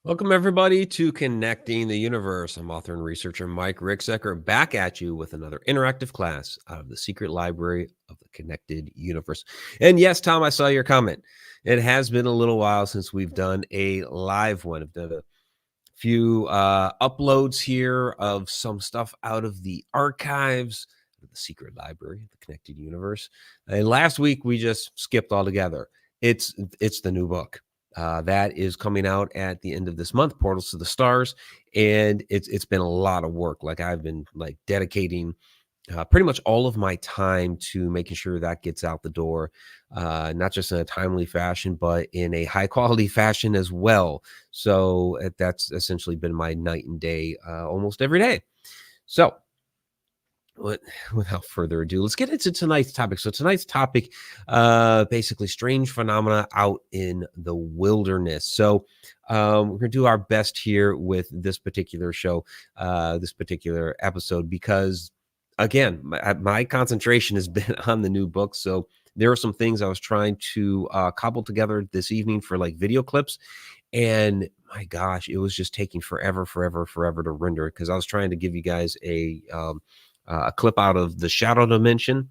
Welcome, everybody, to Connecting the Universe. I'm author and researcher Mike Ricksecker, back at you with another interactive class out of the secret library of the Connected Universe. And yes, Tom, I saw your comment. It has been a little while since we've done a live one. I've done a few uploads here of some stuff out of the archives of the secret library of the Connected Universe. And last week, we just skipped altogether. It's the new book. That is coming out at the end of this month, Portals to the Stars, and it's been a lot of work. Like I've been dedicating pretty much all of my time to making sure that gets out the door, not just in a timely fashion, but in a high quality fashion as well. So that's essentially been my night and day almost every day. So without further ado, let's get into tonight's topic. So tonight's topic, basically strange phenomena out in the wilderness. So we're going to do our best here with this particular show, this particular episode, because again, my concentration has been on the new book. So there are some things I was trying to cobble together this evening for like video clips. And my gosh, it was just taking forever to render, because I was trying to give you guys a clip out of the shadow dimension.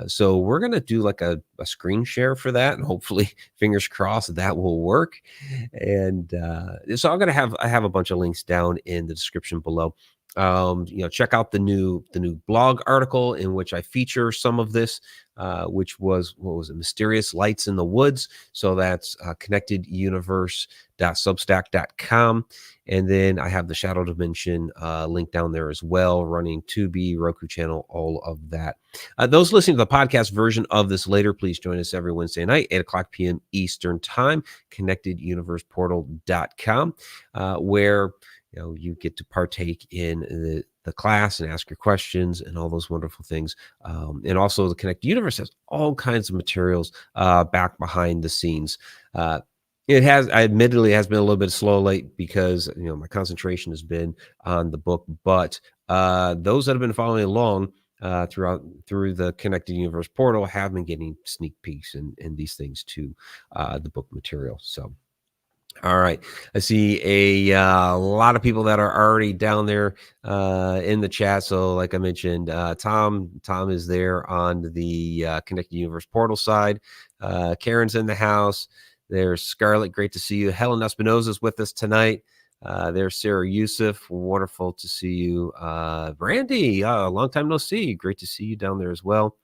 So we're going to do like a screen share for that, and hopefully, fingers crossed, that will work. And so I have a bunch of links down in the description below. Check out the new blog article in which I feature some of this, which was, what was it, Mysterious Lights in the Woods. So that's connecteduniverse.substack.com. And then I have the Shadow Dimension link down there as well, running Tubi, Roku channel, all of that. Those listening to the podcast version of this later, please join us every Wednesday night, 8 o'clock p.m. Eastern Time, connecteduniverseportal.com, where you get to partake in the class and ask your questions and all those wonderful things. And also the Connected Universe has all kinds of materials back behind the scenes. It has, admittedly, has been a little bit slow late because, my concentration has been on the book, but those that have been following along through the Connected Universe portal have been getting sneak peeks and these things to the book material. So, all right. I see a lot of people that are already down there in the chat. So like I mentioned, Tom is there on the Connected Universe portal side. Karen's in the house. There's Scarlett. Great to see you. Helen Espinoza is with us tonight. There's Sarah Youssef. Wonderful to see you. Brandy, long time no see. Great to see you down there as well.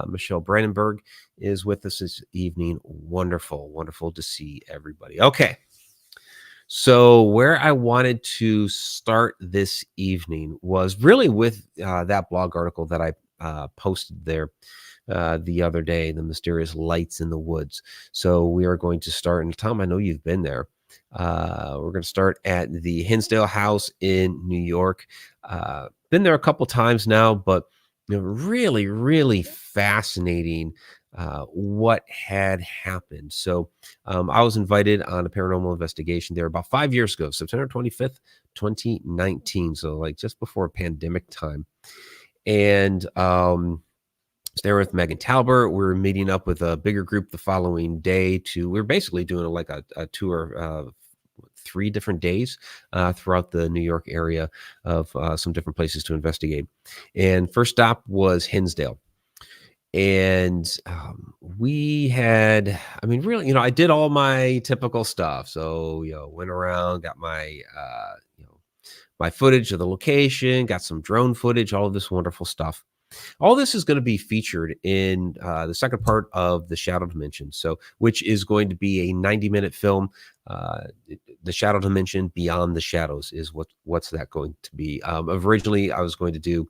Michelle Brandenburg is with us this evening. Wonderful to see everybody. Okay. So where I wanted to start this evening was really with that blog article that I posted there the other day, The Mysterious Lights in the Woods. So we are going to start, and Tom, I know you've been there. We're going to start at the Hinsdale House in New York. Been there a couple times now, but really fascinating what had happened. So I was invited on a paranormal investigation there about 5 years ago, September 25th, 2019. So like just before pandemic time. And there with Megan Talbert. We were meeting up with a bigger group the following day we were basically doing like a tour of 3 different days throughout the New York area of some different places to investigate. And first stop was Hinsdale. And we had, really, I did all my typical stuff. So, went around, got my, my footage of the location, got some drone footage, all of this wonderful stuff. All this is going to be featured in the second part of the Shadow Dimension, which is going to be a 90-minute film. The Shadow Dimension Beyond the Shadows is what's that going to be. Originally, I was going to do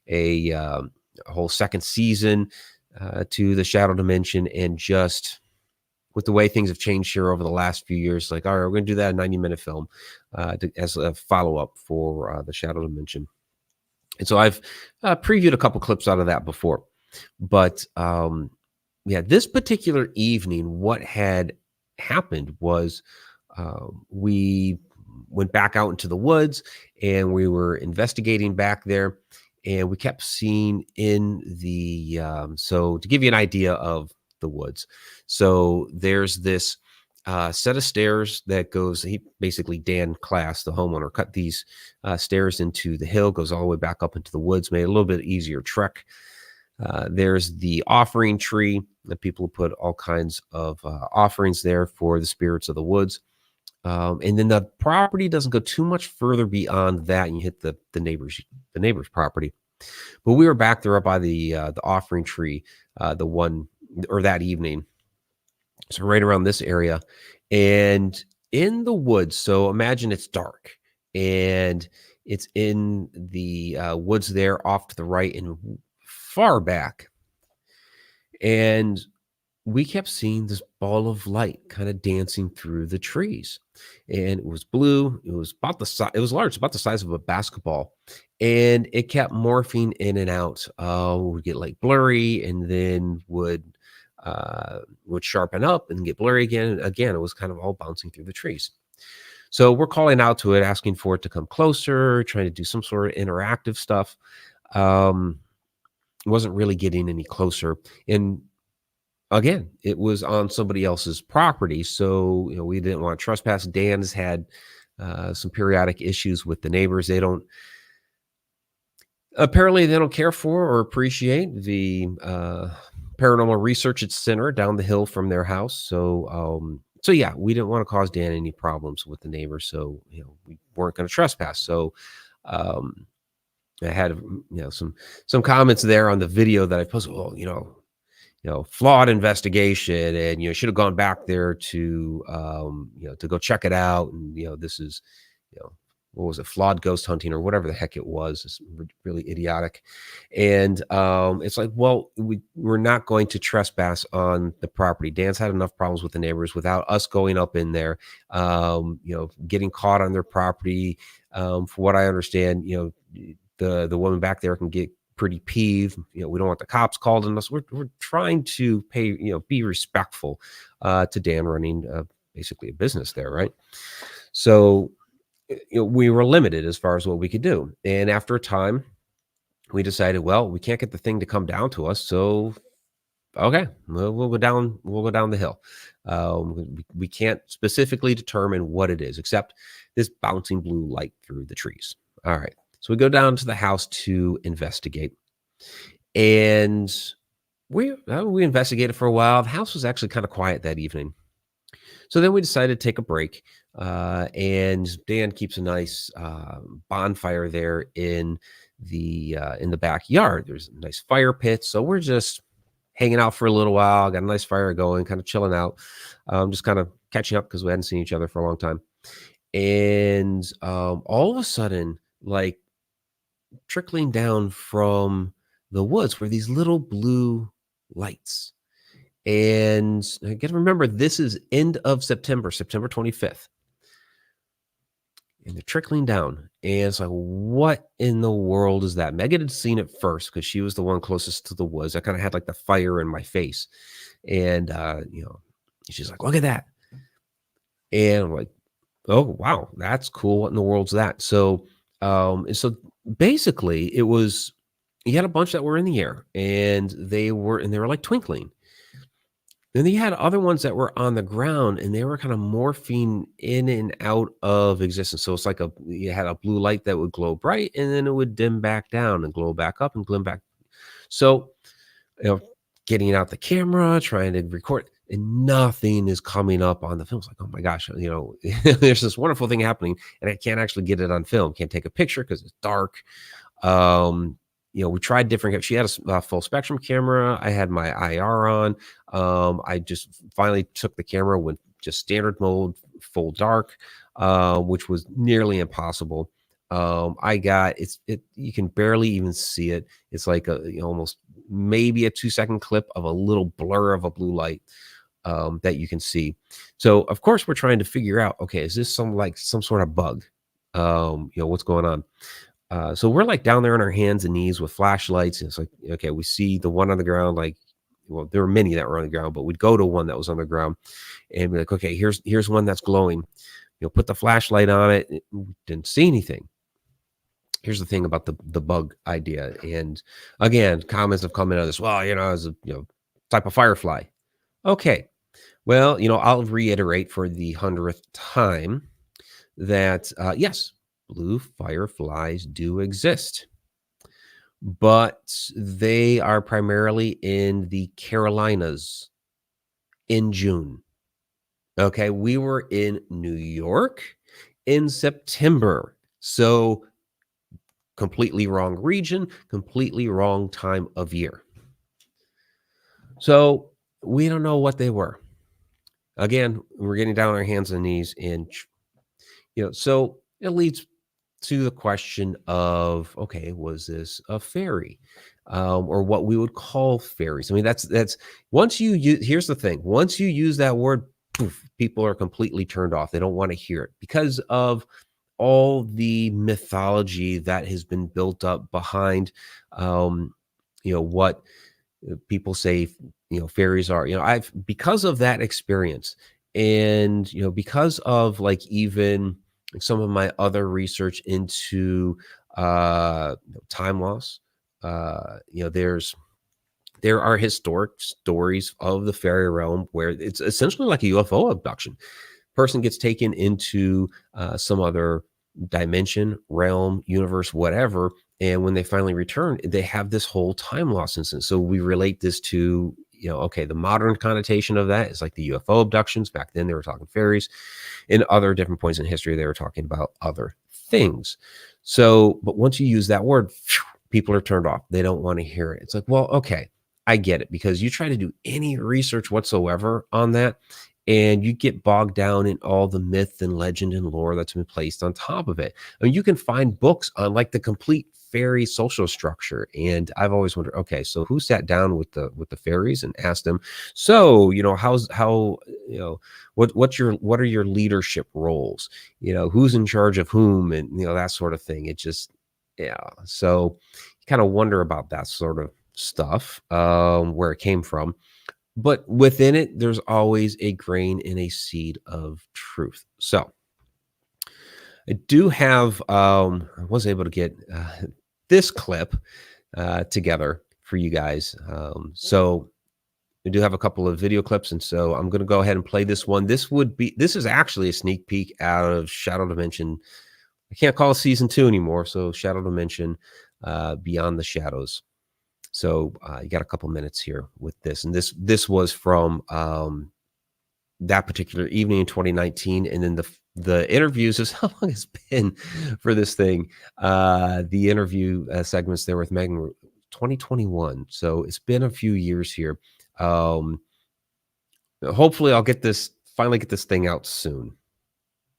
a whole second season to the Shadow Dimension, and just with the way things have changed here over the last few years, like, all right, we're going to do that 90-minute film as a follow-up for the Shadow Dimension. And so I've previewed a couple clips out of that before. But this particular evening, what had happened was we went back out into the woods and we were investigating back there. And we kept seeing in the, so to give you an idea of the woods. So there's this set of stairs that goes. He basically Dan Class, the homeowner, cut these stairs into the hill, goes all the way back up into the woods, made it a little bit easier trek. There's the offering tree that people put all kinds of offerings there for the spirits of the woods. And then the property doesn't go too much further beyond that, and you hit the neighbor's property. But we were back there up by the offering tree, the one or that evening, so right around this area, and in the woods. So imagine it's dark, and it's in the woods there off to the right and far back, and we kept seeing this ball of light kind of dancing through the trees. And it was blue. It was about the size, it was large, about the size of a basketball. And it kept morphing in and out. Would get like blurry and then would sharpen up and get blurry again. And again, it was kind of all bouncing through the trees. So we're calling out to it, asking for it to come closer, trying to do some sort of interactive stuff. It wasn't really getting any closer. And again, it was on somebody else's property, so we didn't want to trespass. Dan's had some periodic issues with the neighbors. Apparently they don't care for or appreciate the paranormal research center down the hill from their house. So yeah, we didn't want to cause Dan any problems with the neighbors, so we weren't going to trespass. So I had some comments there on the video that I posted. Well, flawed investigation, and should have gone back there to to go check it out. And this is what was it, flawed ghost hunting or whatever the heck it was. It's really idiotic. And it's like, well, we're not going to trespass on the property. Dan's had enough problems with the neighbors without us going up in there, getting caught on their property. For what I understand, the woman back there can get pretty peeved. We don't want the cops called on us. We're trying to be respectful to Dan running basically a business there, right? So we were limited as far as what we could do. And after a time, we decided, well, we can't get the thing to come down to us. So okay, we'll go down. We'll go down the hill. We can't specifically determine what it is, except this bouncing blue light through the trees. All right. So we go down to the house to investigate, and we investigated for a while. The house was actually kind of quiet that evening. So then we decided to take a break, and Dan keeps a nice bonfire there in the backyard. There's a nice fire pit, so we're just hanging out for a little while. Got a nice fire going, kind of chilling out, just kind of catching up because we hadn't seen each other for a long time. And all of a sudden, like trickling down from the woods were these little blue lights. And I got to remember, this is end of September 25th. And they're trickling down. And it's like, what in the world is that? Megan had seen it first because she was the one closest to the woods. I kind of had like the fire in my face. And, she's like, look at that. And I'm like, oh, wow, that's cool. What in the world's that? So, and so basically it was, you had a bunch that were in the air and they were like twinkling. Then you had other ones that were on the ground and they were kind of morphing in and out of existence. So it's like you had a blue light that would glow bright and then it would dim back down and glow back up and glow back. So, getting out the camera, trying to record, and nothing is coming up on the film. It's like, oh my gosh, there's this wonderful thing happening and I can't actually get it on film. Can't take a picture because it's dark. We tried different. She had a full spectrum camera. I had my IR on. I just finally took the camera with just standard mode, full dark, which was nearly impossible. You can barely even see it. It's like almost maybe a 2-second clip of a little blur of a blue light that you can see. So of course we're trying to figure out, okay, is this some sort of bug? What's going on? So we're like down there on our hands and knees with flashlights. And it's like, okay, we see the one on the ground. There were many that were on the ground, but we'd go to one that was on the ground and be like, okay, here's one that's glowing. Put the flashlight on it. We didn't see anything. Here's the thing about the bug idea. And again, comments have come in on this. Well, as a type of firefly. Okay, Well, I'll reiterate for the 100th time that, yes, blue fireflies do exist, but they are primarily in the Carolinas in June. Okay, we were in New York in September. So completely wrong region, completely wrong time of year. So we don't know what they were. Again, we're getting down on our hands and knees, and so it leads to the question of, okay, was this a fairy, or what we would call fairies? I mean, that's once you use. Here's the thing: once you use that word, poof, people are completely turned off. They don't want to hear it because of all the mythology that has been built up behind, what people say, fairies are. I've because of that experience, and because of like even some of my other research into time loss. There are historic stories of the fairy realm where it's essentially like a UFO abduction. Person gets taken into some other dimension, realm, universe, whatever. And when they finally return, they have this whole time loss instance. So we relate this to, okay, the modern connotation of that is like the UFO abductions. Back then, they were talking fairies. In other different points in history, they were talking about other things. So, but once you use that word, people are turned off. They don't want to hear it. It's like, well, okay, I get it, because you try to do any research whatsoever on that, and you get bogged down in all the myth and legend and lore that's been placed on top of it. I mean, you can find books on like the complete fairy social structure, and I've always wondered, okay, so who sat down with the fairies and asked them, so what are your leadership roles, who's in charge of whom, and that sort of thing. It just, yeah, so you kind of wonder about that sort of stuff, where it came from. But within it, there's always a grain and a seed of truth. So I do have, I was able to get this clip together for you guys. So I do have a couple of video clips, and so I'm going to go ahead and play this one. This is actually a sneak peek out of Shadow Dimension. I can't call it season 2 anymore. So Shadow Dimension, Beyond the Shadows. So you got a couple minutes here with this, and this was from that particular evening in 2019, and then the interviews is how long it's been for this thing. The interview segments there with Megan, 2021. So it's been a few years here. Hopefully, I'll finally get this thing out soon.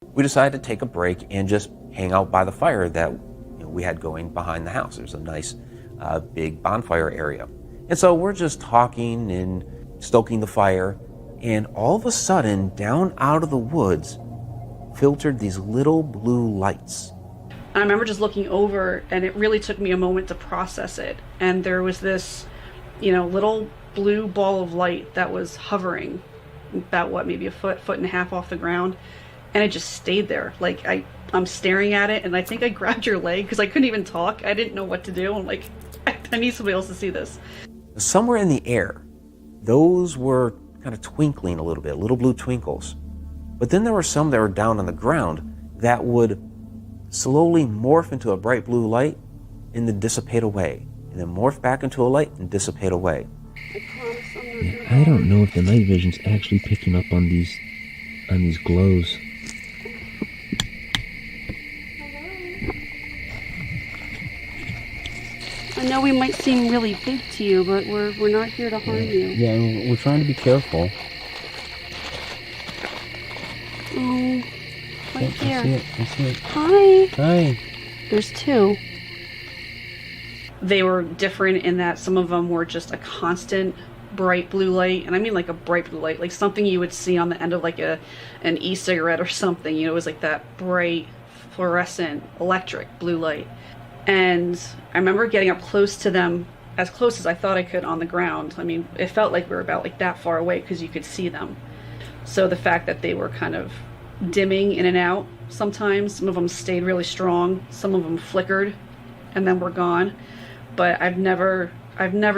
We decided to take a break and just hang out by the fire that we had going behind the house. There's a nice big bonfire area. And so we're just talking and stoking the fire, and all of a sudden, down out of the woods, filtered these little blue lights. I remember just looking over, and it really took me a moment to process it. And there was this, little blue ball of light that was hovering about maybe a foot and a half off the ground. And it just stayed there. Like I'm staring at it, and I think I grabbed your leg because I couldn't even talk. I didn't know what to do. I'm like, I need somebody else to see this. Somewhere in the air, those were kind of twinkling a little bit, little blue twinkles. But then there were some that were down on the ground that would slowly morph into a bright blue light and then dissipate away, and then morph back into a light and dissipate away. I don't know if the night vision's actually picking up on these glows. I know we might seem really big to you, but we're not here to harm you. Yeah, we're trying to be careful. Oh, right here. I see it. Hi. Hi. There's 2. They were different in that some of them were just a constant bright blue light, and I mean like a bright blue light, like something you would see on the end of like an e-cigarette or something. It was like that bright, fluorescent, electric blue light. And I remember getting up close to them, as close as I thought I could on the ground. I mean, it felt like we were about like that far away because you could see them. So the fact that they were kind of dimming in and out sometimes, some of them stayed really strong, some of them flickered and then were gone. But I've never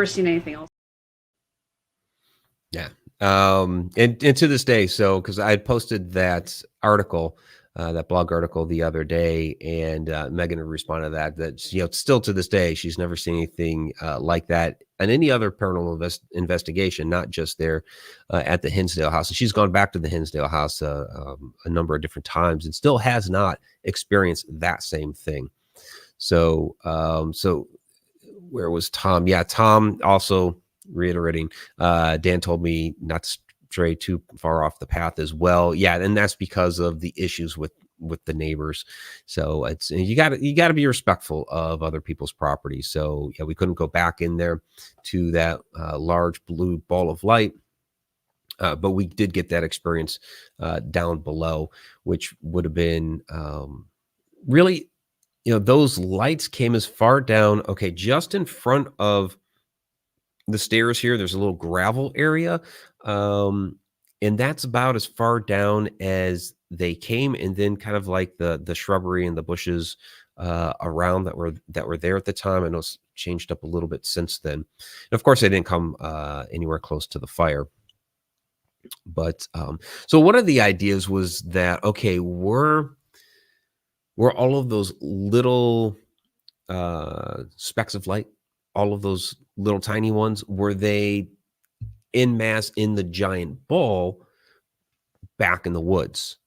seen anything else. Yeah. And to this day, so because I had posted that article, that blog article the other day, and Megan had responded to that still to this day she's never seen anything like that in any other paranormal investigation, not just there at the Hinsdale House. And she's gone back to the Hinsdale House a number of different times and still has not experienced that same thing. So so where was Tom? Yeah, Tom also reiterating, Dan told me not to stray too far off the path as well. Yeah, and that's because of the issues with the neighbors. So it's you got to be respectful of other people's property. So yeah, we couldn't go back in there to that large blue ball of light. But we did get that experience down below, which would have been really, those lights came as far down. Okay, just in front of the stairs here, there's a little gravel area. And that's about as far down as they came. And then kind of like the shrubbery and the bushes around that were there at the time. I know it's changed up a little bit since then. And of course, they didn't come anywhere close to the fire. But so one of the ideas was that, okay, were all of those little specks of light, all of those little tiny ones, were they en masse in the giant ball back in the woods?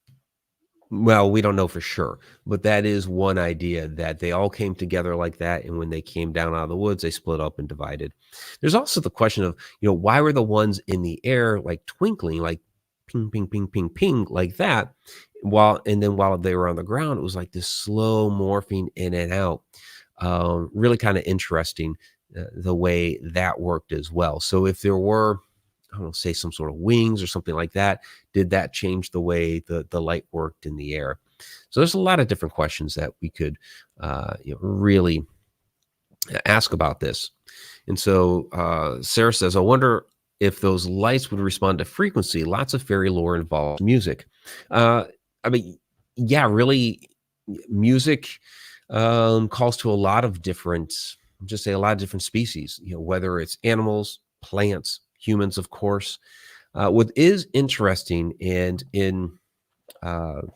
Well, we don't know for sure, but that is one idea, that they all came together like that, and when they came down out of the woods, they split up and divided. There's also the question of, why were the ones in the air like twinkling, like ping, ping, ping, ping, ping, like that, while they were on the ground, it was like this slow morphing in and out. Really kind of interesting the way that worked as well. So if there were, I don't know, say some sort of wings or something like that, did that change the way the light worked in the air? So there's a lot of different questions that we could really ask about this. And so Sarah says, I wonder if those lights would respond to frequency. Lots of fairy lore involves music. I mean, yeah, really, music calls to a lot of different, a lot of different species, whether it's animals, plants, humans, of course. What is interesting, and in the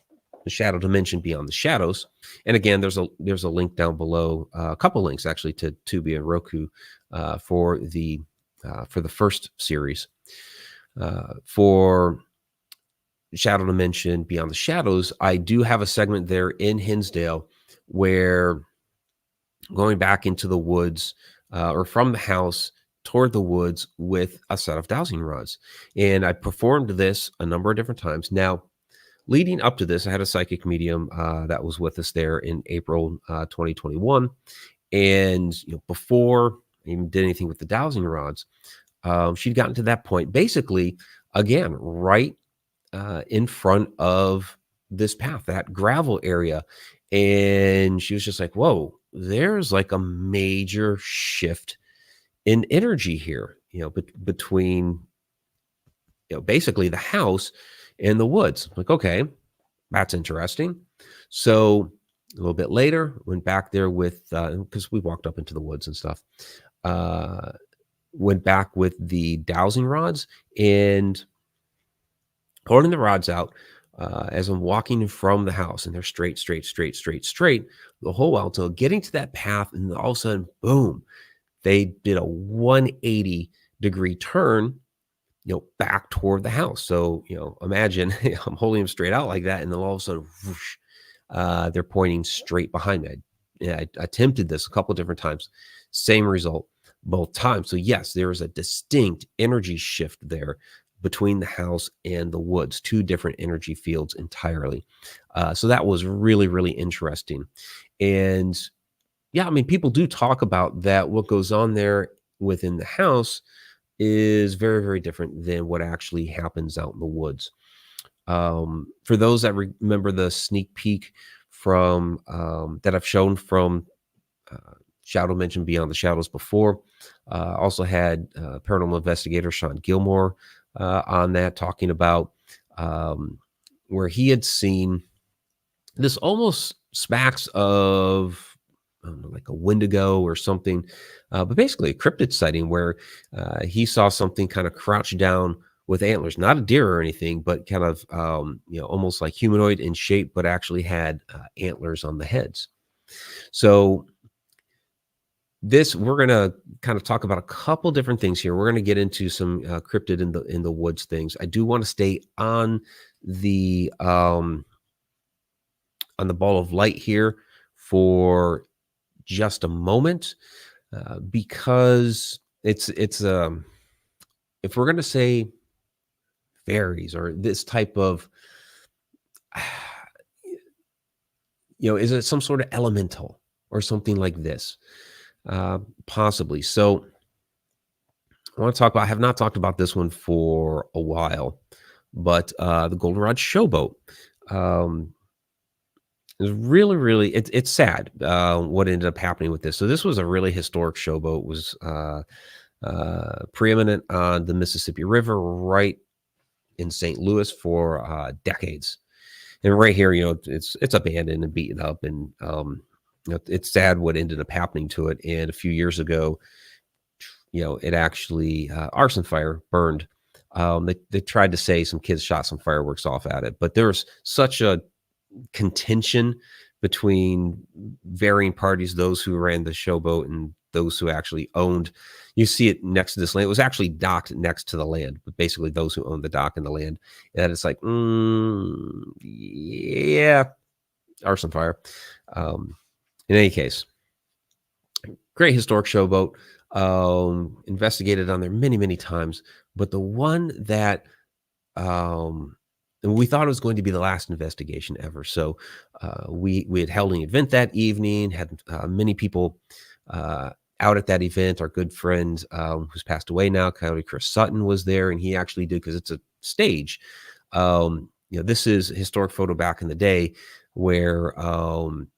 shadow dimension beyond the shadows, and again, there's a link down below, a couple links actually, to Tubi and Roku for the first series. For Shadow Dimension Beyond the Shadows, I do have a segment there in Hinsdale where going back into the woods or from the house toward the woods with a set of dowsing rods. And I performed this a number of different times. Now, leading up to this, I had a psychic medium that was with us there in April 2021. And before I even did anything with the dowsing rods, she'd gotten to that point, basically, again, right in front of this path, that gravel area. And she was just like, whoa, there's like a major shift in energy here, between, basically the house and the woods. Like, okay, that's interesting. So a little bit later, went back there with, because we walked up into the woods and stuff, went back with the dowsing rods and holding the rods out as I'm walking from the house, and they're straight the whole while until getting to that path, and all of a sudden, boom, they did a 180-degree turn, back toward the house. So, imagine I'm holding them straight out like that, and then all of a sudden, whoosh, they're pointing straight behind me. I attempted this a couple of different times, same result both times. So yes, there is a distinct energy shift there between the house and the woods, two different energy fields entirely. So that was really, really interesting. And yeah, I mean, people do talk about that. What goes on there within the house is very, very different than what actually happens out in the woods. For those that remember the sneak peek from that I've shown from Shadow Dimension Beyond the Shadows before, also had paranormal investigator Sean Gilmore on that, talking about where he had seen this almost smacks of, I don't know, like a Wendigo or something, but basically a cryptid sighting where he saw something kind of crouched down with antlers, not a deer or anything, but kind of, almost like humanoid in shape, but actually had antlers on the heads. So we're going to kind of talk about a couple different things here. We're going to get into some cryptid in the woods things. I do want to stay on the ball of light here for just a moment, because it's if we're going to say fairies or this type of, is it some sort of elemental or something like this? Possibly. So I want to talk about, I have not talked about this one for a while, but the Goldenrod Showboat is really, really, it's sad what ended up happening with this. So this was a really historic showboat, was preeminent on the Mississippi River right in St. Louis for decades. And right here, it's abandoned and beaten up, and it's sad what ended up happening to it. And a few years ago, it actually arson fire burned. They tried to say some kids shot some fireworks off at it, but there was such a contention between varying parties, those who ran the showboat and those who actually owned. You see it next to this land. It was actually docked next to the land, but basically those who owned the dock and the land. And it's like, yeah, arson fire. In any case, great historic showboat. Investigated on there many, many times, but the one that we thought it was going to be the last investigation ever. So we had held an event that evening, had many people out at that event. Our good friend who's passed away now, Coyote Chris Sutton, was there, and he actually did, because it's a stage. This is a historic photo back in the day where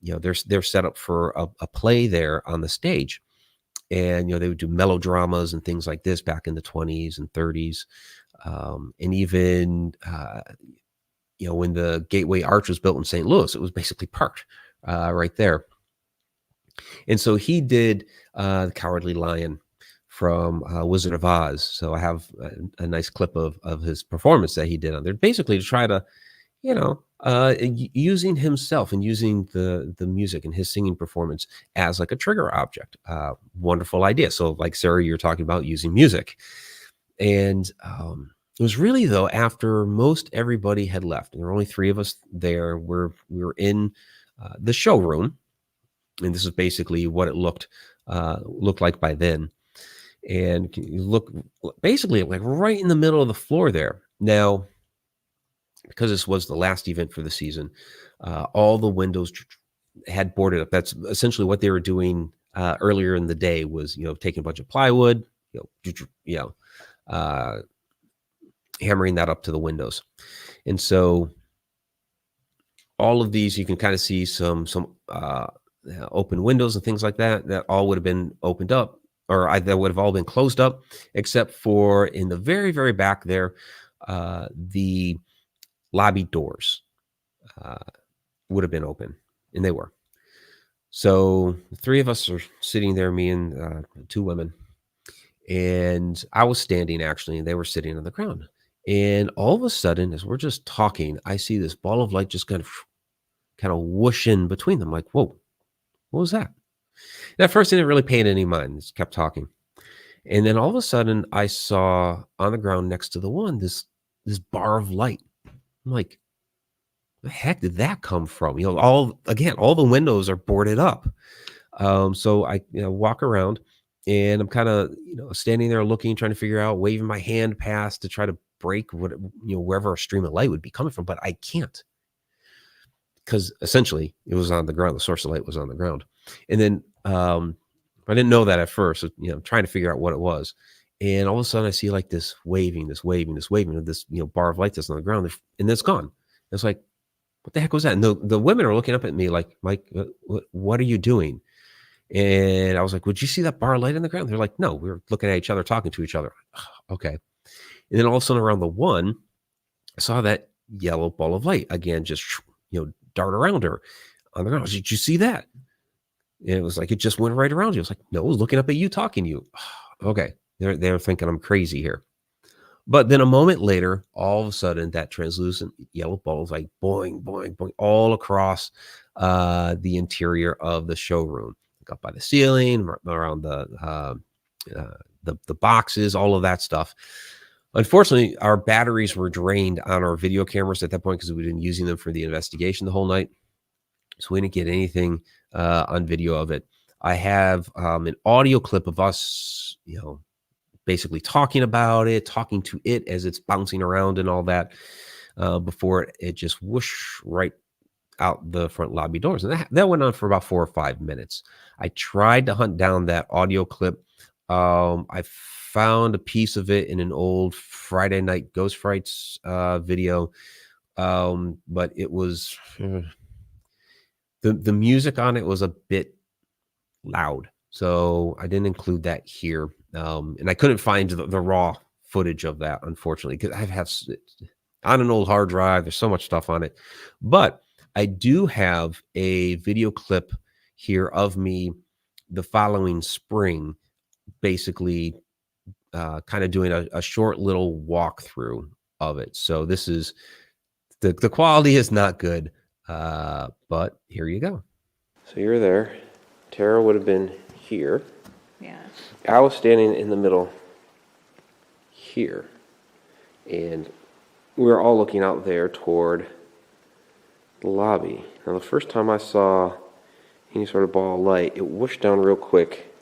they're set up for a play there on the stage. And, they would do melodramas and things like this back in the 20s and 30s. And even, when the Gateway Arch was built in St. Louis, it was basically parked right there. And so he did the Cowardly Lion from Wizard of Oz. So I have a nice clip of his performance that he did on there, basically to try to, using himself and using the music and his singing performance as like a trigger object. Wonderful idea. So like Sarah, you're talking about using music. And it was really, though, after most everybody had left, and there were only 3 of us there, we were in the showroom. And this is basically what it looked like by then. And you look basically like right in the middle of the floor there. Now, because this was the last event for the season, all the windows had boarded up. That's essentially what they were doing earlier in the day, was, taking a bunch of plywood, hammering that up to the windows. And so all of these, you can kind of see some open windows and things like that all would have been opened up, or that would have all been closed up, except for in the very, very back there, the lobby doors would have been open, and they were. So the 3 of us are sitting there, me and 2 women, and I was standing actually, and they were sitting on the ground. And all of a sudden, as we're just talking, I see this ball of light just kind of whoosh in between them. Like, whoa, what was that? And at first, I didn't really pay it any mind. Just kept talking. And then all of a sudden, I saw on the ground next to the one, this bar of light. I'm like, the heck did that come from? All the windows are boarded up. So I walk around, and I'm kind of standing there looking, trying to figure out, waving my hand past to try to break wherever a stream of light would be coming from, but I can't, because essentially it was on the ground. The source of light was on the ground. And then I didn't know that at first, so, trying to figure out what it was. And all of a sudden I see like this waving of this, bar of light that's on the ground, and it's gone. It's like, what the heck was that? And the women are looking up at me like, Mike, what are you doing? And I was like, would you see that bar of light on the ground? They're like, no, we were looking at each other, talking to each other. Okay. And then all of a sudden around the one, I saw that yellow ball of light again, just, dart around her on the ground. Did you see that? And it was like, it just went right around you. I was like, no, I was looking up at you, talking to you. Okay. They're thinking I'm crazy here. But then a moment later, all of a sudden, that translucent yellow ball is like boing, boing, boing, all across the interior of the showroom, like up by the ceiling, around the boxes, all of that stuff. Unfortunately, our batteries were drained on our video cameras at that point because we'd been using them for the investigation the whole night. So we didn't get anything on video of it. I have an audio clip of us, basically talking about it, talking to it as it's bouncing around and all that before it just whoosh right out the front lobby doors. And that went on for about 4 or 5 minutes. I tried to hunt down that audio clip. I found a piece of it in an old Friday Night Ghost Frights video, but it was the music on it was a bit loud, so I didn't include that here. And I couldn't find the raw footage of that, unfortunately, because I have on an old hard drive. There's so much stuff on it, but I do have a video clip here of me the following spring, basically kind of doing a short little walkthrough of it. So this is the quality is not good, but here you go. So you're there. Tara would have been here. Yeah. I was standing in the middle here, and we were all looking out there toward the lobby. Now, the first time I saw any sort of ball of light, it whooshed down real quick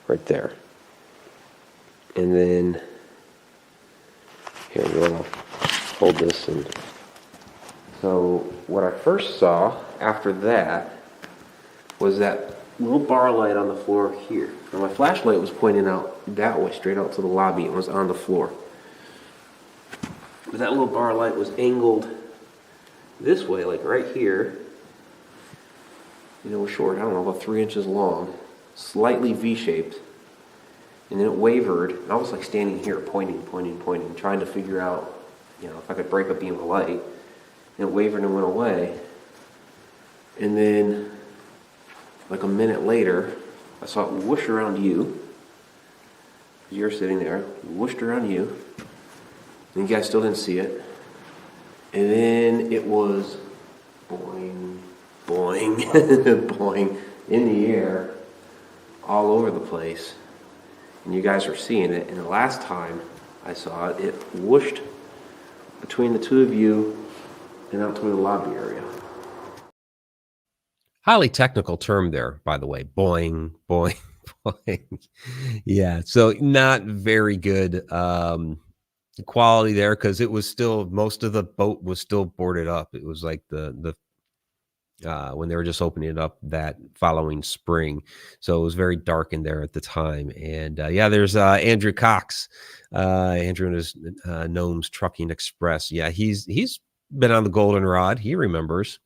right there. And then, here, I'm going to hold this. And so what I first saw after that was that little bar light on the floor here. Now, my flashlight was pointing out that way, straight out to the lobby. It was on the floor. But that little bar light was angled this way, like right here. And it was short, I don't know, about 3 inches long, slightly V-shaped. And then it wavered. And I was like standing here, pointing, trying to figure out, if I could break a beam of light. And it wavered and went away. And then, like a minute later, I saw it whoosh around you. You're sitting there, whooshed around you. And you guys still didn't see it. And then it was boing, boing, boing in the air, all over the place. And you guys were seeing it. And the last time I saw it, it whooshed between the two of you and out toward the lobby area. Highly technical term there, by the way. Boing, boing, boing. Yeah, so not very good quality there, because it was still, most of the boat was still boarded up. It was like the when they were just opening it up that following spring, so it was very dark in there at the time. And there's Andrew Cox, Andrew and his Gnomes Trucking Express. Yeah, he's been on the Goldenrod. He remembers.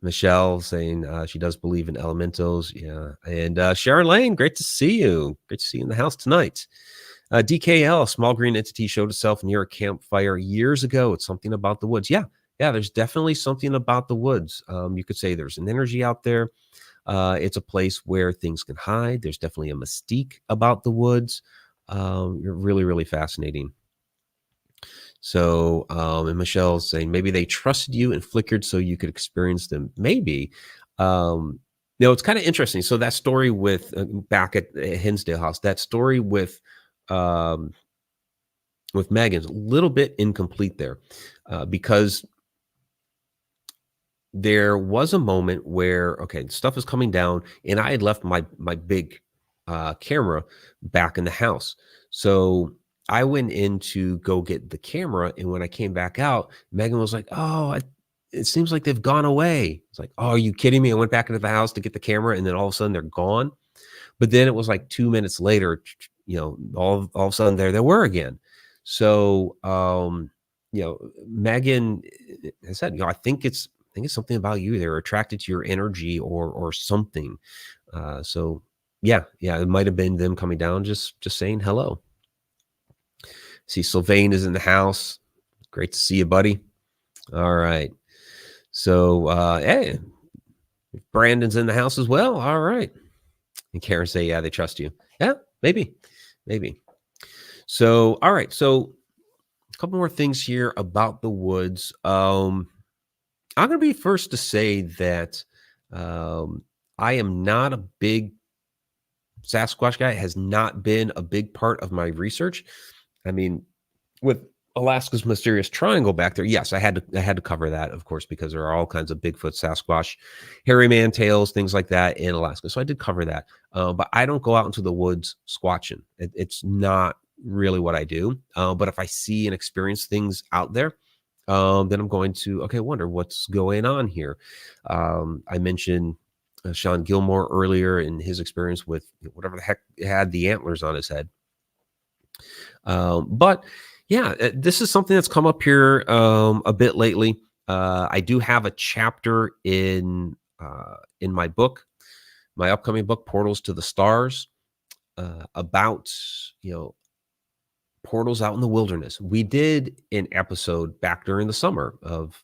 Michelle saying she does believe in elementals. Yeah, and Sharon Lane, great to see you. Great to see you in the house tonight. DKL, small green entity, showed itself near a campfire years ago. It's something about the woods. Yeah, there's definitely something about the woods. You could say there's an energy out there. It's a place where things can hide. There's definitely a mystique about the woods. You're really, really fascinating. So, and Michelle's saying maybe they trusted you and flickered so you could experience them. Maybe. It's kind of interesting. So that story with back at Hinsdale House, that story with Megan's a little bit incomplete there, because there was a moment where, stuff is coming down, and I had left my big camera back in the house. So I went in to go get the camera, and when I came back out, Megan was like, "Oh, it seems like they've gone away." It's like, "Oh, are you kidding me?" I went back into the house to get the camera, and then all of a sudden they're gone. But then it was like 2 minutes later, all of a sudden there they were again. So, Megan has said, I think it's something about you. They're attracted to your energy or something. So yeah, it might have been them coming down, just saying hello. See, Sylvain is in the house. Great to see you, buddy. All right. So, hey, Brandon's in the house as well. All right. And Karen say, yeah, they trust you. Yeah, maybe. So, all right. So, a couple more things here about the woods. I'm going to be first to say that I am not a big Sasquatch guy. It has not been a big part of my research. I mean, with Alaska's Mysterious Triangle back there, yes, I had to cover that, of course, because there are all kinds of Bigfoot, Sasquatch, hairy man tails, things like that in Alaska. So I did cover that, but I don't go out into the woods squatching. It's not really what I do. But if I see and experience things out there, then I'm going to wonder what's going on here. I mentioned Sean Gilmore earlier in his experience with whatever the heck had the antlers on his head. But yeah, this is something that's come up here a bit lately. I do have a chapter in my book, my upcoming book, Portals to the Stars, about portals out in the wilderness. We did an episode back during the summer of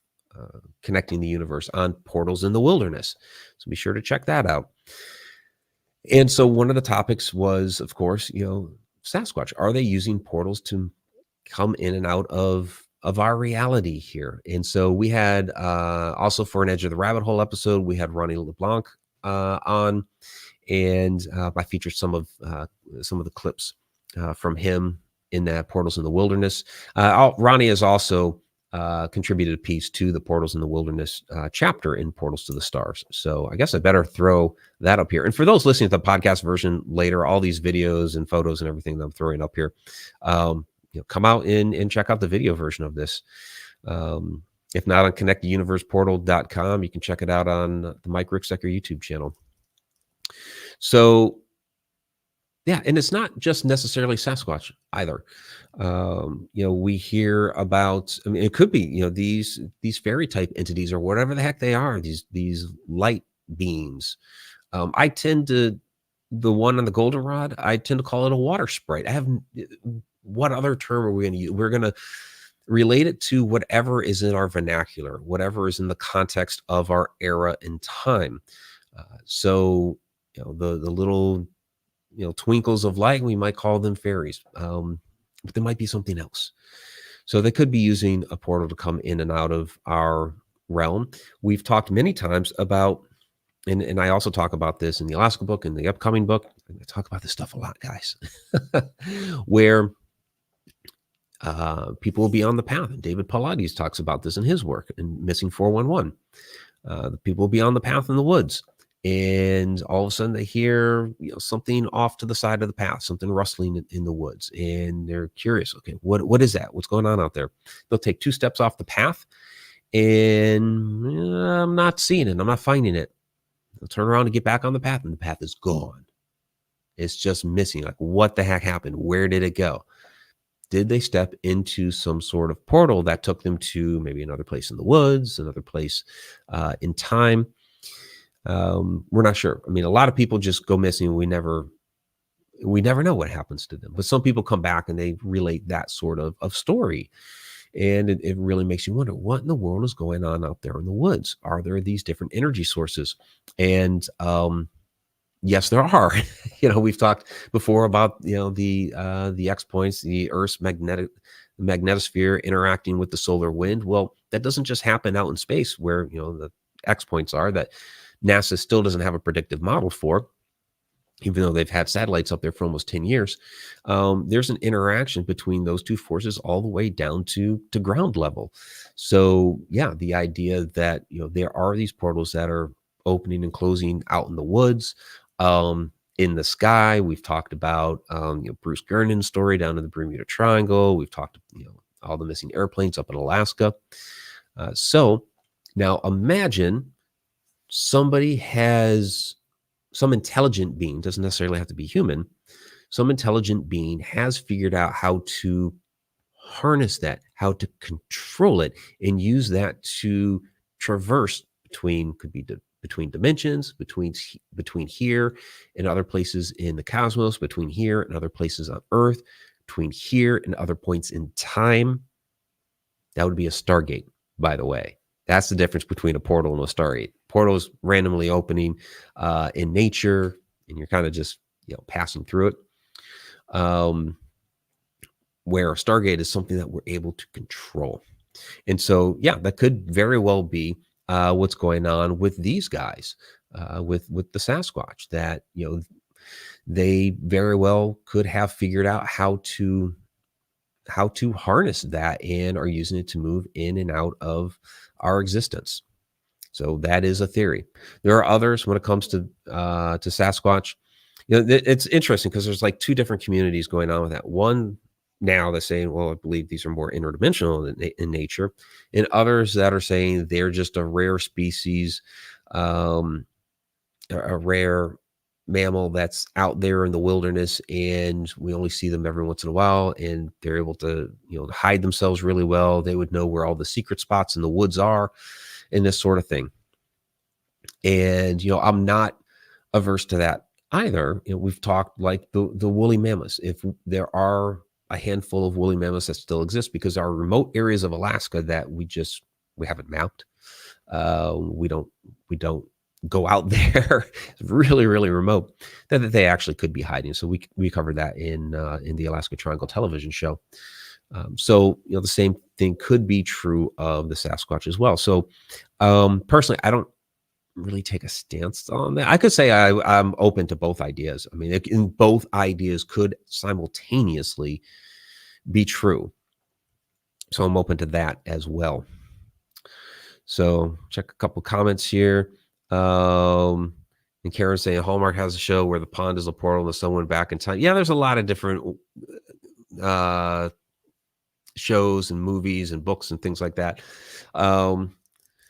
Connecting the Universe on portals in the wilderness, so be sure to check that out. And so one of the topics was, of course, Sasquatch. Are they using portals to come in and out of our reality here? And so we had also for an Edge of the Rabbit Hole episode, we had Ronnie LeBlanc on, and I featured some of the clips from him in that Portals in the Wilderness. Ronnie has also contributed a piece to the Portals in the Wilderness chapter in Portals to the Stars. So I guess I better throw that up here. And for those listening to the podcast version later, all these videos and photos and everything that I'm throwing up here, come out and check out the video version of this. If not on connecttheuniverseportal.com, you can check it out on the Mike Ricksecker YouTube channel. So yeah, and it's not just necessarily Sasquatch either. We hear about, I mean, it could be, these fairy type entities or whatever the heck they are, these light beings. I tend to, the one on the Goldenrod, I tend to call it a water sprite. What other term are we going to use? We're going to relate it to whatever is in our vernacular, whatever is in the context of our era and time. So, the little, twinkles of light, we might call them fairies, but there might be something else. So they could be using a portal to come in and out of our realm. We've talked many times about, and I also talk about this in the Alaska book, in the upcoming book. I talk about this stuff a lot, guys, where people will be on the path. And David Paulides talks about this in his work in Missing 411. The people will be on the path in the woods, and all of a sudden they hear something off to the side of the path, something rustling in the woods, and they're curious. Okay, what is that? What's going on out there? They'll take 2 steps off the path, and I'm not seeing it. I'm not finding it. They'll turn around and get back on the path, and the path is gone. It's just missing. Like, what the heck happened? Where did it go? Did they step into some sort of portal that took them to maybe another place in the woods, another place in time? We're not sure. I mean, a lot of people just go missing. We never know what happens to them. But some people come back and they relate that sort of story. And it really makes you wonder, what in the world is going on out there in the woods? Are there these different energy sources? And yes, there are. We've talked before about the X points, the Earth's magnetosphere interacting with the solar wind. Well, that doesn't just happen out in space where the X points are, that NASA still doesn't have a predictive model for, even though they've had satellites up there for almost 10 years. There's an interaction between those two forces all the way down to ground level. So yeah, the idea that there are these portals that are opening and closing out in the woods, in the sky. We've talked about Bruce Gernon's story down in the Bermuda Triangle. We've talked all the missing airplanes up in Alaska. So now imagine somebody has, some intelligent being, doesn't necessarily have to be human, some intelligent being has figured out how to harness that, how to control it, and use that to traverse between dimensions, between here and other places in the cosmos, between here and other places on Earth, between here and other points in time. That would be a stargate, by the way. That's the difference between a portal and a stargate. Portal is randomly opening in nature, and you're kind of just passing through it. where a Stargate is something that we're able to control. And so, yeah, that could very well be what's going on with these guys, with the Sasquatch. That they very well could have figured out how to harness that and are using it to move in and out of our existence. So that is a theory. There are others when it comes to Sasquatch. It's interesting because there's like two different communities going on with that. One now that's saying, well, I believe these are more interdimensional in nature, and others that are saying they're just a rare species, a rare mammal that's out there in the wilderness, and we only see them every once in a while, and they're able to hide themselves really well. They would know where all the secret spots in the woods are, and this sort of thing. And I'm not averse to that either. We've talked like the woolly mammoths. If there are a handful of woolly mammoths that still exist, because there are remote areas of Alaska that we haven't mapped. We don't go out there. It's really, really remote, that they actually could be hiding. So we covered that in the Alaska Triangle television show. So the same thing could be true of the Sasquatch as well. So personally, I don't really take a stance on that. I could say I'm open to both ideas. I mean, both ideas could simultaneously be true. So I'm open to that as well. So check a couple comments here. And Karen saying Hallmark has a show where the pond is a portal and the sun went back in time. Yeah, there's a lot of different shows and movies and books and things like that.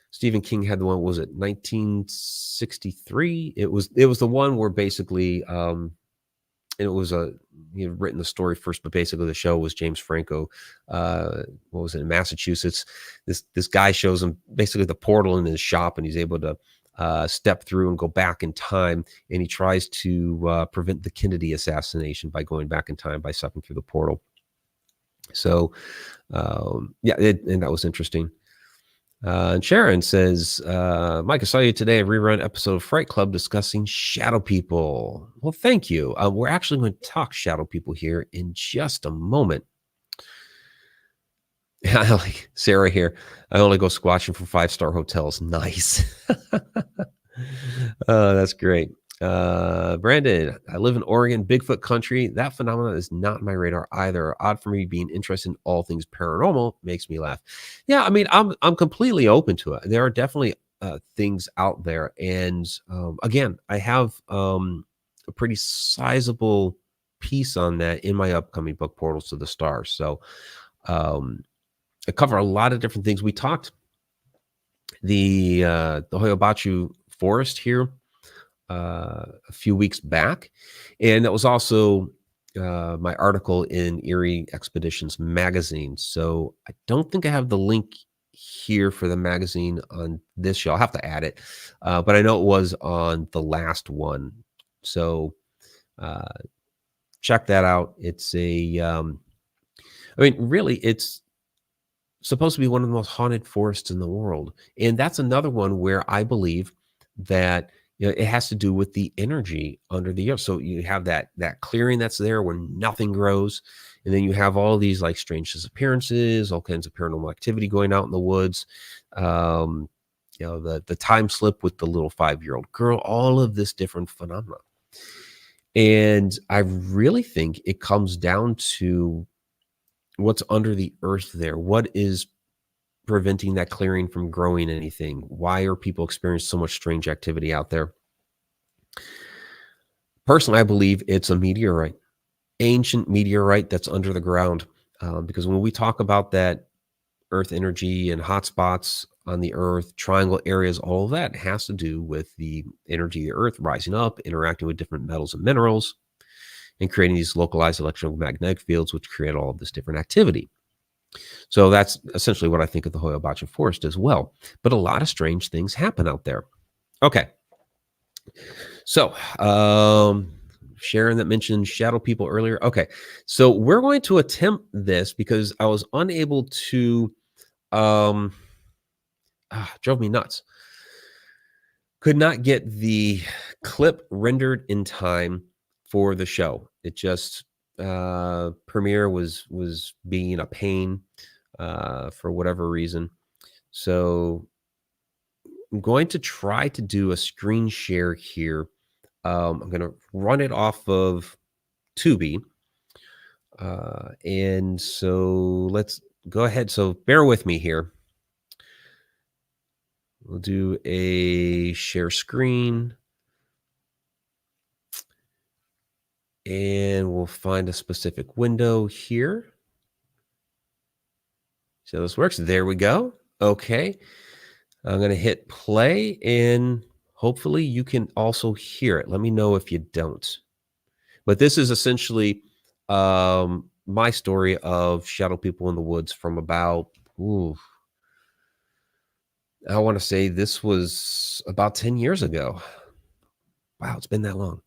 Stephen King had the one, was it 1963? It was the one where basically it was he had written the story first, but basically the show was James Franco. What was it, in Massachusetts? This guy shows him basically the portal in his shop, and he's able to step through and go back in time, and he tries to prevent the Kennedy assassination by going back in time by stepping through the portal. So yeah, and that was interesting. And Sharon says, Mike, I saw you today, a rerun episode of Fright Club discussing shadow people. Well, thank you. We're actually going to talk shadow people here in just a moment. I like Sarah here. I only go squatching for 5-star hotels. Nice. That's great. Brandon, I live in Oregon, Bigfoot country. That phenomenon is not on my radar either. Odd for me, being interested in all things paranormal makes me laugh. Yeah, I mean, I'm completely open to it. There are definitely things out there, and again, I have a pretty sizable piece on that in my upcoming book, Portals to the Stars. So I cover a lot of different things. We talked the Hoia Baciu forest here a few weeks back, and that was also my article in Eerie Expeditions magazine. So I don't think I have the link here for the magazine on this show. I'll have to add it, but I know it was on the last one. So check that out. It's I mean, really, it's supposed to be one of the most haunted forests in the world, and that's another one where I believe that it has to do with the energy under the earth. So you have that clearing that's there where nothing grows, and then you have all these like strange disappearances, all kinds of paranormal activity going out in the woods. The time slip with the little 5-year-old girl, all of this different phenomena. And I really think it comes down to what's under the earth there. What is preventing that clearing from growing anything? Why are people experiencing so much strange activity out there? Personally, I believe it's a meteorite, ancient meteorite that's under the ground. Because when we talk about that earth energy and hotspots on the earth, triangle areas, all of that has to do with the energy of the earth rising up, interacting with different metals and minerals, and creating these localized electromagnetic fields, which create all of this different activity. So that's essentially what I think of the Hoia Baciu Forest as well. But a lot of strange things happen out there. Okay. So Sharon that mentioned shadow people earlier. Okay. So we're going to attempt this because I was unable to drove me nuts. Could not get the clip rendered in time for the show. It just Premiere was being a pain for whatever reason. So I'm going to try to do a screen share here. I'm going to run it off of Tubi. And so let's go ahead. So bear with me here. We'll do a share screen. And we'll find a specific window here. So this works. There we go. Okay. I'm going to hit play, and hopefully you can also hear it. Let me know if you don't. But this is essentially my story of shadow people in the woods from about, I want to say this was about 10 years ago. Wow, it's been that long.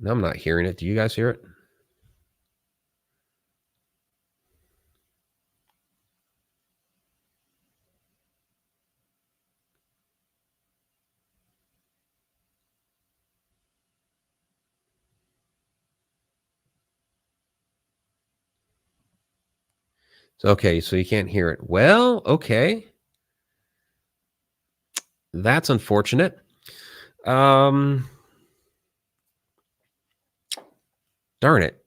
I'm not hearing it. Do you guys hear it? Okay, so you can't hear it. Well, okay. That's unfortunate. Darn it.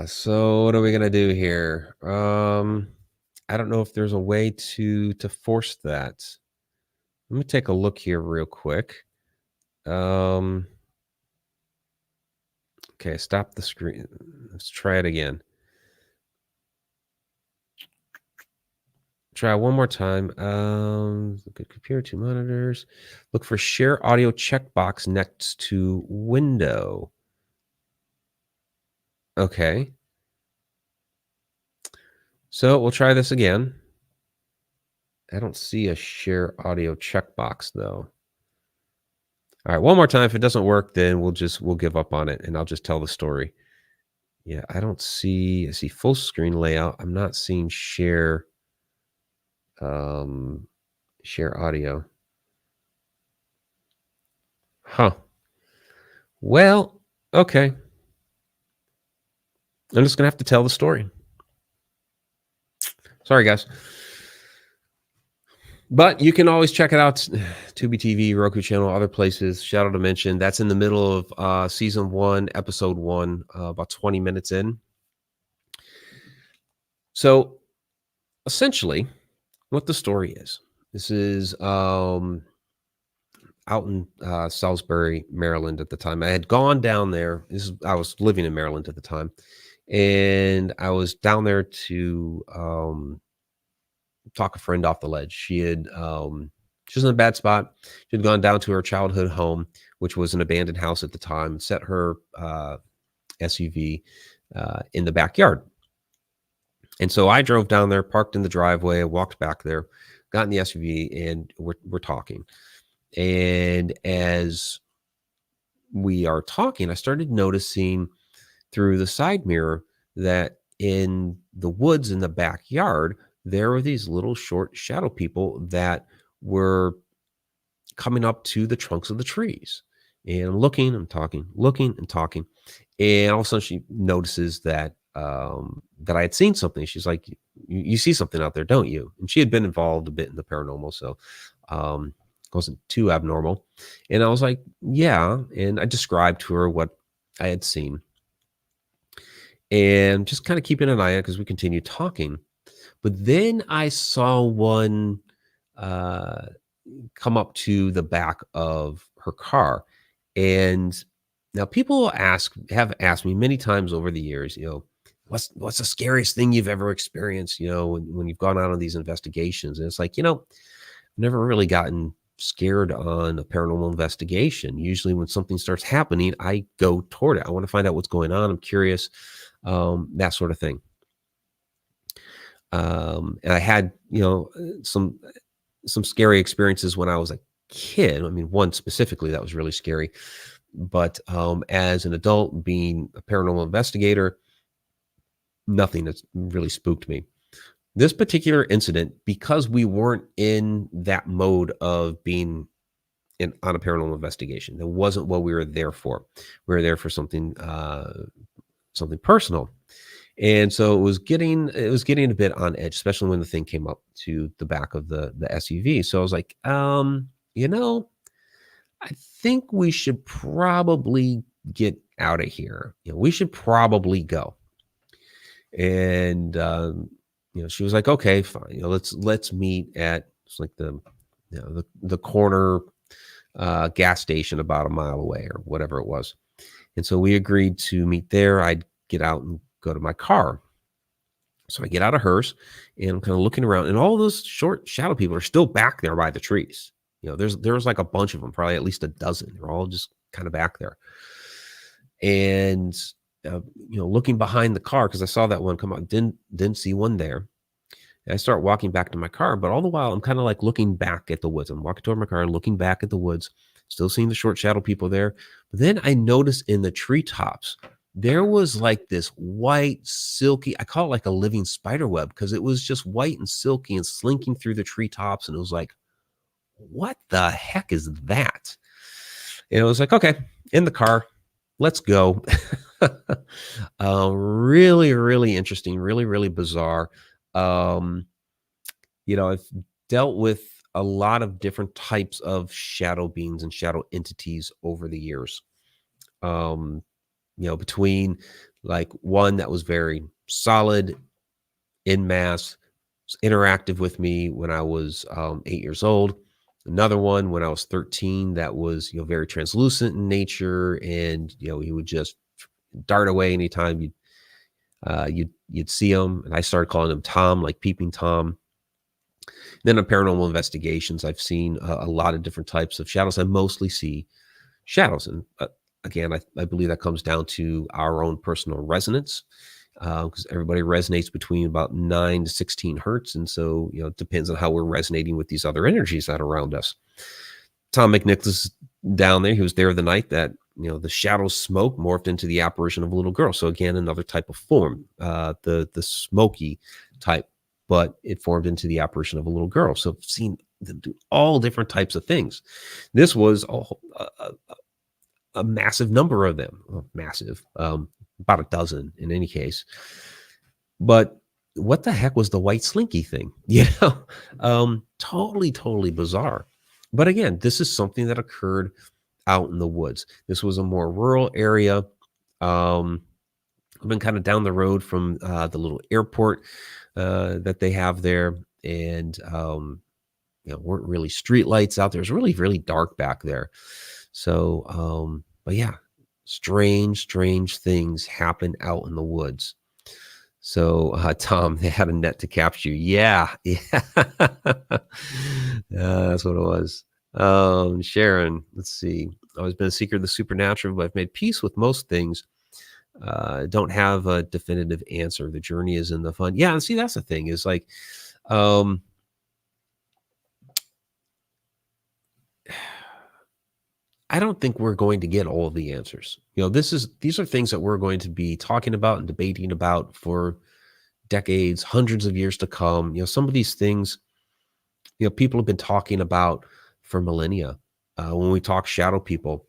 So what are we gonna do here? I don't know if there's a way to force that. Let me take a look here real quick. Okay, stop the screen. Let's try it again. Try one more time. Good computer, 2 monitors. Look for share audio checkbox next to window. Okay. So we'll try this again. I don't see a share audio checkbox though. All right, one more time. If it doesn't work, then we'll give up on it and I'll just tell the story. Yeah, I see full screen layout. I'm not seeing share audio. Huh. Well, okay. I'm just gonna have to tell the story. Sorry, guys. But you can always check it out. Tubi TV, Roku channel, other places. Shadow Dimension. That's in the middle of season 1, episode 1, about 20 minutes in. So essentially, what the story is. This is out in Salisbury, Maryland at the time. I had gone down there. I was living in Maryland at the time. And I was down there to talk a friend off the ledge. She was in a bad spot. She had gone down to her childhood home, which was an abandoned house at the time, set her SUV in the backyard. And so I drove down there, parked in the driveway, walked back there, got in the SUV, and we're talking. And as we are talking, I started noticing through the side mirror that in the woods in the backyard, there were these little short shadow people that were coming up to the trunks of the trees. And I'm looking, I'm talking, looking and talking. And all of a sudden she notices that that I had seen something. She's like, you see something out there, don't you? And she had been involved a bit in the paranormal, so it wasn't too abnormal. And I was like, yeah. And I described to her what I had seen. And just kind of keeping an eye on it because we continued talking. But then I saw one come up to the back of her car. And now people have asked me many times over the years, what's the scariest thing you've ever experienced, when you've gone out on these investigations? And it's like, I've never really gotten scared on a paranormal investigation. Usually when something starts happening, I go toward it. I want to find out what's going on. I'm curious, that sort of thing. And I had, some scary experiences when I was a kid. I mean, one specifically that was really scary. But as an adult, being a paranormal investigator, nothing that's really spooked me. This particular incident, because we weren't in that mode of being on a paranormal investigation, that wasn't what we were there for. We were there for something personal. And so it was getting a bit on edge, especially when the thing came up to the back of the SUV. So I was like, you know, I think we should probably get out of here. We should probably go. And she was like, okay, fine. Let's meet at, it's like the corner gas station about a mile away or whatever it was. And so we agreed to meet there. I'd get out and go to my car. So I get out of hers and I'm kind of looking around, and all those short shadow people are still back there by the trees. There's like a bunch of them, probably at least a dozen. They're all just kind of back there. And looking behind the car, because I saw that one come out, didn't see one there. And I start walking back to my car, but all the while I'm kind of like looking back at the woods. I'm walking toward my car, looking back at the woods, still seeing the short shadow people there. But then I noticed in the treetops, there was like this white, silky, I call it like a living spider web, because it was just white and silky and slinking through the treetops. And it was like, what the heck is that? And it was like, okay, in the car, let's go. Really, really interesting, really, really bizarre. I've dealt with a lot of different types of shadow beings and shadow entities over the years. Between like one that was very solid in mass, interactive with me when I was 8 years old. Another one when I was 13 that was, very translucent in nature, and he would just dart away anytime you'd see him. And I started calling him Tom, like Peeping Tom. Then in paranormal investigations, I've seen a lot of different types of shadows. I mostly see shadows, and again, I believe that comes down to our own personal resonance, because everybody resonates between about 9 to 16 hertz. And so, it depends on how we're resonating with these other energies that are around us. Tom McNicholas down there, he was there the night that, the shadow smoke morphed into the apparition of a little girl. So again, another type of form, the smoky type, but it formed into the apparition of a little girl. So I've seen them do all different types of things. This was a massive number of them. Well, massive, about a dozen in any case. But what the heck was the white slinky thing? Totally bizarre. But again, this is something that occurred out in the woods. This was a more rural area. I've been kind of down the road from the little airport that they have there, and weren't really street lights out there. It was really, really dark back there. So, but yeah, strange things happen out in the woods. So, Tom, they had a net to capture you. Yeah. That's what it was. Sharon, let's see. Always been a seeker of the supernatural, but I've made peace with most things. Don't have a definitive answer. The journey is in the fun. Yeah, and see, that's the thing, is like, I don't think we're going to get all of the answers. These are things that we're going to be talking about and debating about for decades, hundreds of years to come. Some of these things, people have been talking about for millennia. When we talk shadow people,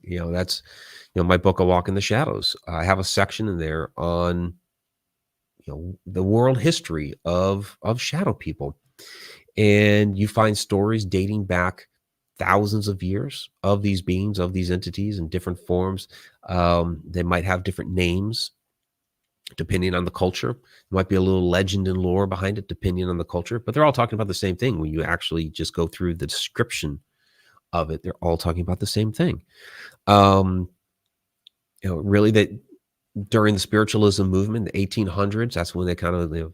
that's, my book, A Walk in the Shadows. I have a section in there on, the world history of shadow people. And you find stories dating back thousands of years of these beings, of these entities in different forms. They might have different names depending on the culture. There might be a little legend and lore behind it depending on the culture, but they're all talking about the same thing. When you actually just go through the description of it, they're all talking about the same thing. Really, that during the spiritualism movement, the 1800s, that's when they kind of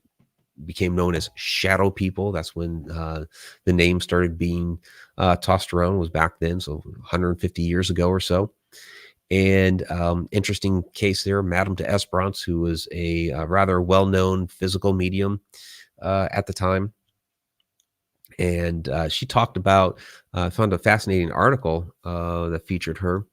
became known as shadow people. That's when the name started being tossed around, was back then, so 150 years ago or so. And interesting case there, Madame de Esperance, who was a rather well-known physical medium at the time. And she talked about, I found a fascinating article that featured her.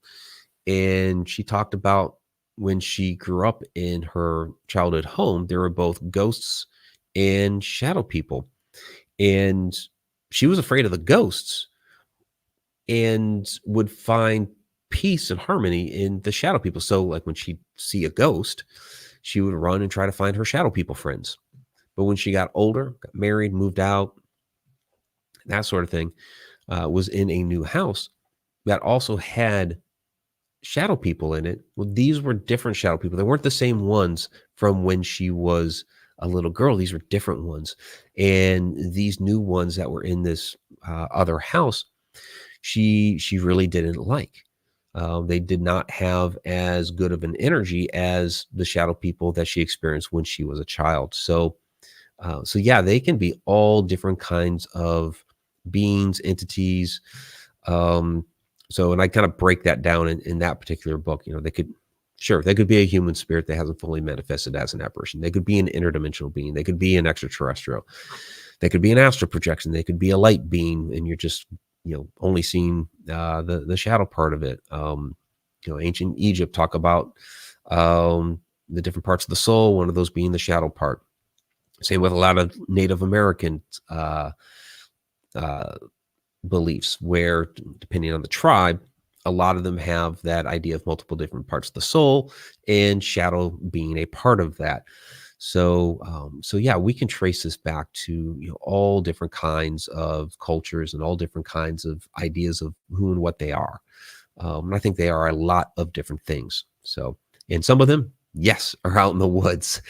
And she talked about when she grew up in her childhood home, there were both ghosts and shadow people. And she was afraid of the ghosts and would find peace and harmony in the shadow people. So, like when she'd see a ghost, she would run and try to find her shadow people friends. But when she got older, got married, moved out, that sort of thing, was in a new house that also had shadow people in it. Well, these were different shadow people. They weren't the same ones from when she was a little girl. These were different ones. And these new ones that were in this other house, she really didn't like. They did not have as good of an energy as the shadow people that she experienced when she was a child. So yeah, they can be all different kinds of beings, entities. And I kind of break that down in that particular book. They could be a human spirit that hasn't fully manifested as an apparition. They could be an interdimensional being. They could be an extraterrestrial. They could be an astral projection. They could be a light being, and you're just only seeing the shadow part of it. Ancient Egypt talk about the different parts of the soul. One of those being the shadow part. Same with a lot of Native American beliefs, where depending on the tribe, a lot of them have that idea of multiple different parts of the soul, and shadow being a part of that. So yeah, we can trace this back to all different kinds of cultures and all different kinds of ideas of who and what they are. And I think they are a lot of different things. So, and some of them, yes, are out in the woods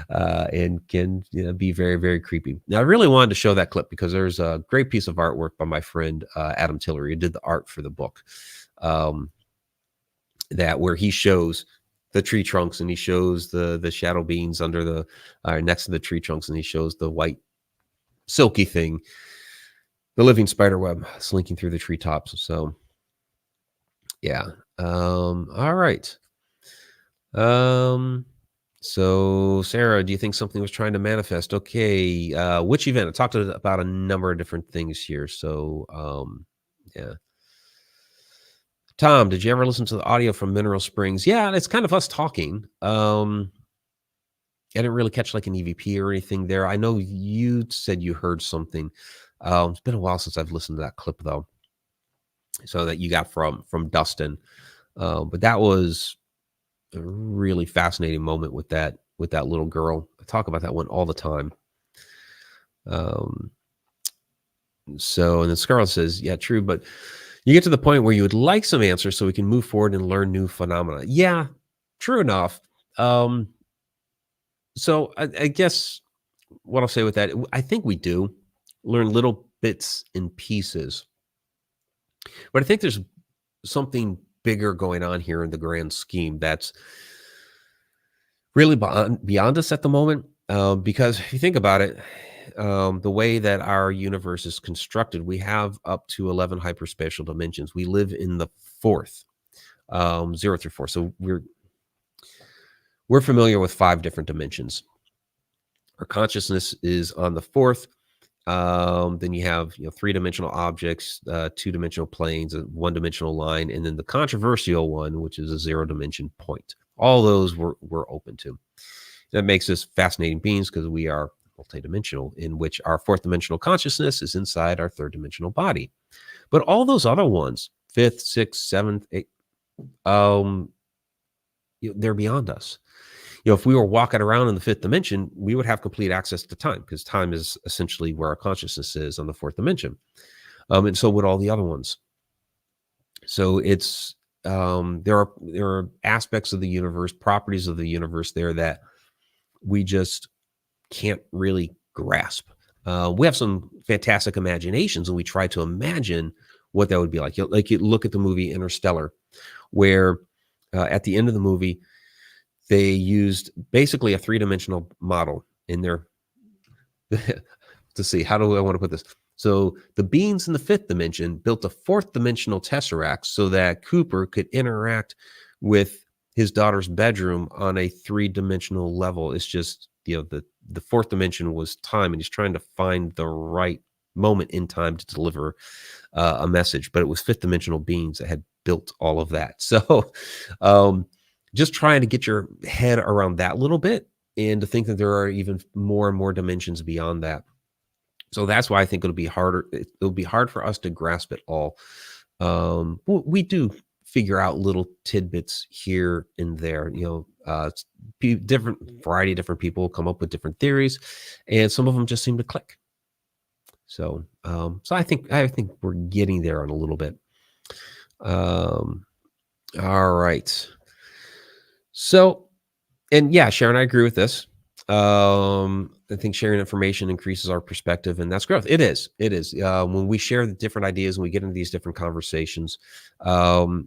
and can be very, very creepy. Now, I really wanted to show that clip because there's a great piece of artwork by my friend Adam Tillery, who did the art for the book, that where he shows the tree trunks and he shows the shadow beings under the next to the tree trunks, and he shows the white silky thing, the living spider web slinking through the treetops. So yeah. All right. So Sarah, do you think something was trying to manifest? Okay. Which event? I talked about a number of different things here. So, yeah. Tom, did you ever listen to the audio from Mineral Springs? Yeah, it's kind of us talking. I didn't really catch like an EVP or anything there. I know you said you heard something. It's been a while since I've listened to that clip though. So that you got from Dustin. But that was a really fascinating moment with that little girl. I talk about that one all the time. So, and then Scarlett says, yeah, true, but you get to the point where you would like some answers so we can move forward and learn new phenomena. Yeah, true enough. So I guess what I'll say with that, I think we do learn little bits and pieces, but I think there's something bigger going on here in the grand scheme that's really beyond us at the moment. Because if you think about it, the way that our universe is constructed, we have up to 11 hyperspatial dimensions. We live in the fourth, 0 through 4. So we're familiar with 5 different dimensions. Our consciousness is on the fourth. Then you have 3-dimensional objects, 2-dimensional planes, a 1-dimensional line, and then the controversial one, which is a 0-dimension point. All those we're open to. That makes us fascinating beings because we are multidimensional, in which our 4th dimensional consciousness is inside our 3rd dimensional body. But all those other ones, 5th, 6th, 7th, 8th, they're beyond us. If we were walking around in the 5th dimension, we would have complete access to time, because time is essentially where our consciousness is on the 4th dimension. And so would all the other ones. So it's there are aspects of the universe, properties of the universe there that we just can't really grasp. We have some fantastic imaginations, and we try to imagine what that would be like. You look at the movie Interstellar, where at the end of the movie, they used basically a 3-dimensional model in there to see, how do I want to put this? So the beings in the 5th dimension built a 4th dimensional tesseract so that Cooper could interact with his daughter's bedroom on a 3-dimensional level. It's just, the 4th dimension was time, and he's trying to find the right moment in time to deliver a message. But it was 5th dimensional beings that had built all of that. So, just trying to get your head around that little bit and to think that there are even more and more dimensions beyond that. So that's why I think it'll be harder. It'll be hard for us to grasp it all. We do figure out little tidbits here and there. Different variety of different people come up with different theories, and some of them just seem to click. So, so I think we're getting there on a little bit. All right. So, and yeah, Sharon, I agree with this. I think sharing information increases our perspective, and that's growth. It is. When we share the different ideas and we get into these different conversations, that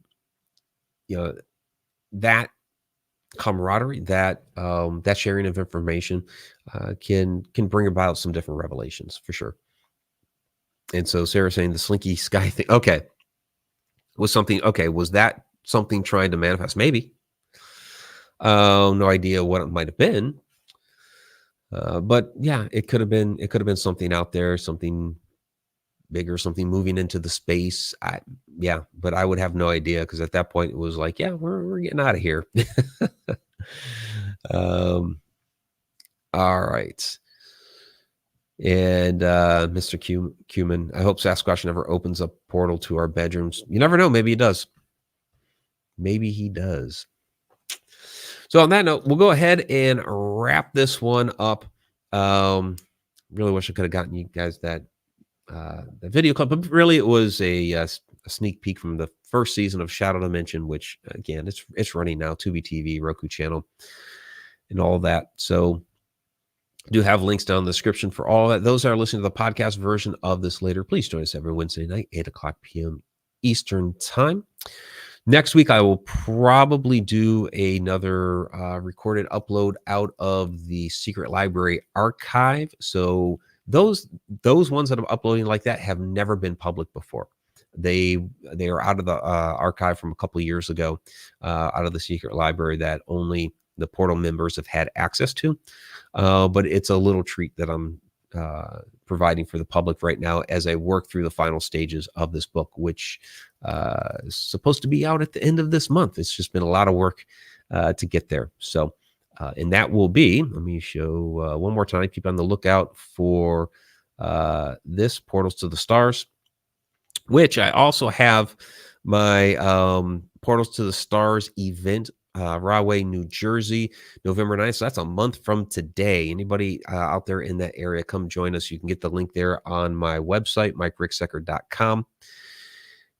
camaraderie, that sharing of information, can bring about some different revelations for sure. And so Sarah's saying the slinky sky thing. Okay, was that something trying to manifest? Maybe. No idea what it might have been. But yeah, it could have been something out there, something bigger, something moving into the space. But I would have no idea, because at that point it was like, yeah, we're getting out of here. All right. And Mr. Cumin, I hope Sasquatch never opens a portal to our bedrooms. You never know. Maybe he does. So on that note, we'll go ahead and wrap this one up. Really wish I could have gotten you guys that video clip, but really it was a sneak peek from the first season of Shadow Dimension, which again, it's running now, Tubi TV, Roku channel, and all that. So I do have links down in the description for all that. Those that are listening to the podcast version of this later, please join us every Wednesday night, 8:00 p.m. Eastern time. Next week, I will probably do another recorded upload out of the Secret Library archive. So those ones that I'm uploading like that have never been public before. They are out of the archive from a couple of years ago, out of the Secret Library, that only the portal members have had access to. But it's a little treat that I'm providing for the public right now as I work through the final stages of this book, which is supposed to be out at the end of this month. It's just been a lot of work to get there. So, and that will be, let me show one more time. Keep on the lookout for this Portals to the Stars, which I also have my Portals to the Stars event, Rahway, New Jersey, November 9th. So that's a month from today. Anybody out there in that area, come join us. You can get the link there on my website, MikeRicksecker.com.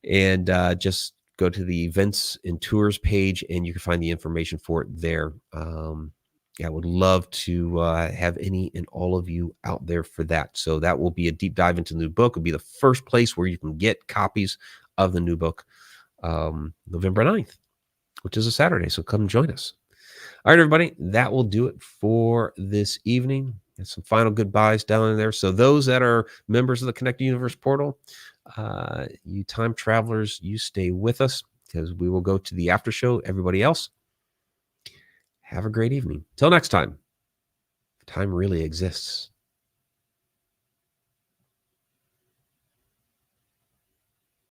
And just go to the events and tours page, and you can find the information for it there. I would love to have any and all of you out there for that. So that will be a deep dive into the new book. It'll be the first place where you can get copies of the new book, November 9th, which is a Saturday. So come join us. All right, everybody, that will do it for this evening. And some final goodbyes down in there. So those that are members of the Connected Universe portal, you time travelers, you stay with us, because we will go to the after show. Everybody else, have a great evening. Till next time, time really exists.